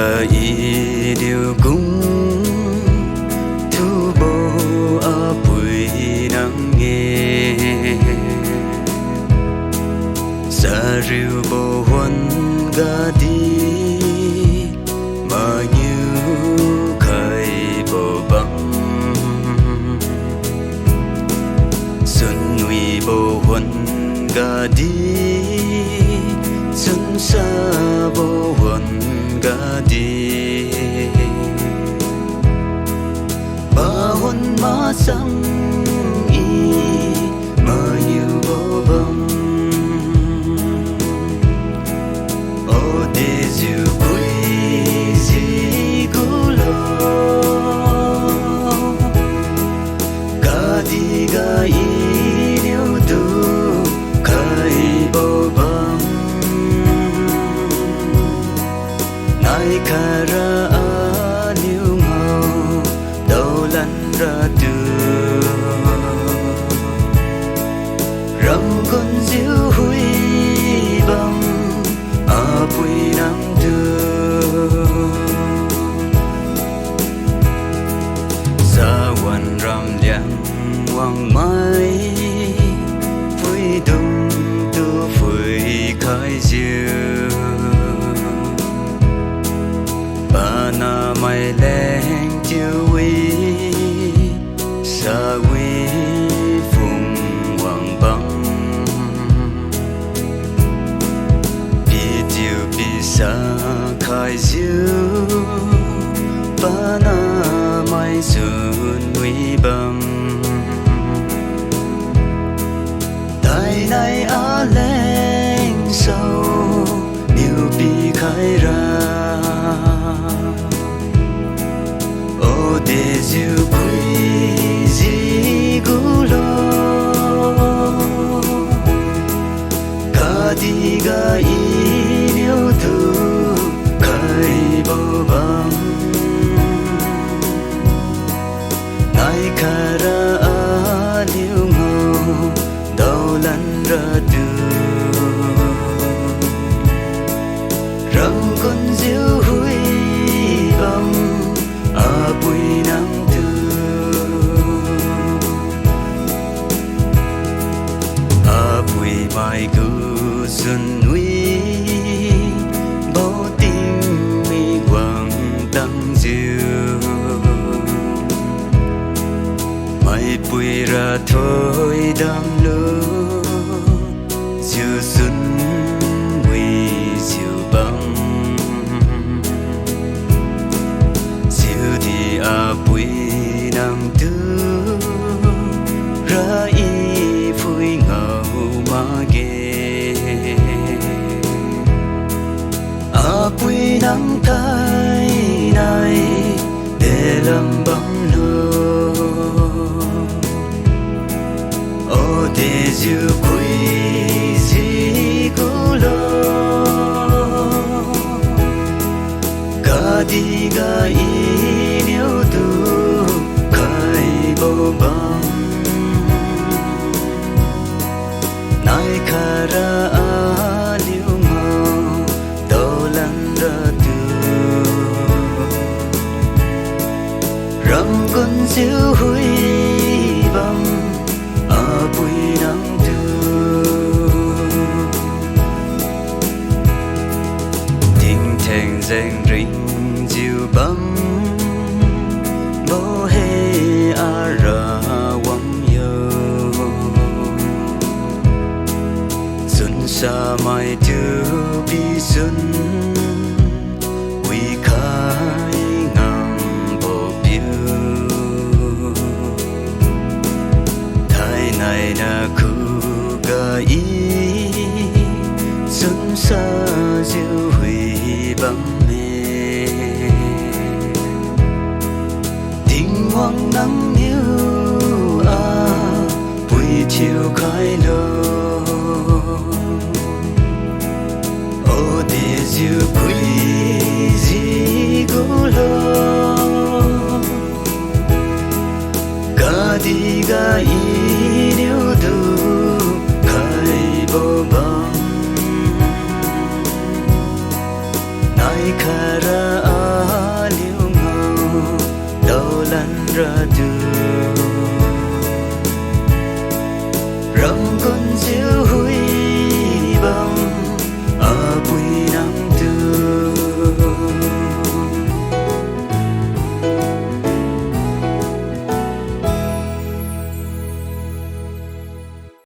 cả ý điều cũng thu bồ ở bụi nắng nghe xa rìu bồ huân ga đi mà như khai bồ băng xuân nguy bồ huân ga đi xuân xa bồ huân ga đi ba huân má sang y mà như bồ băng ô tê diệu quý gì cú lo ga đi ga y nếu tu khai bồ băng nai kha ra liu ngao đâu lăn ra từ rầm con diêu huy băng à bụi nắng đưa xa quan ram liang hoàng mai vui đông tu vui khai diêu ba na mai leng chiêu uy xa uy phùng hoàng băng bi chiêu bi xa khai diêu ba na mai xuân uy băng tại này á leng sâu điều bi khai ra ô tê diệu quý gì cú lo ga đi ga y nếu tu khai bồ băng nai kha ra liu ngao đâu lăn ra từ rầm con diêu huy băng à bụi nắng à bụi mai cứ xuân uy bao tim mi quang tăng diêu mai bụi ra thôi đam lơ diêu xuân uy diêu băng diêu thì à bụi nắng tư ra y vui ngầu mà ghê à bụi nắng thay này để làm bóng lơ ô tê diệu quý gì cú lo ga đi ga y nếu tu khai bồ băng nai kha ra liu ngao đâu lăn ra từ rầm con diêu huy băng à bụi nắng tình thành danh rinh diệu băng bố hê a ra quăng yo xuân xa mai chưa bi xuân quy khai ngang bồ biêu thái này na khu ga y xuân xa diêu huy băng mê tình hoang nắng yêu à buổi chiều khai lơ ô tê diệu quý gì cú lo ga đi ga y nếu tu khai bồ băng nai kha ra ra từ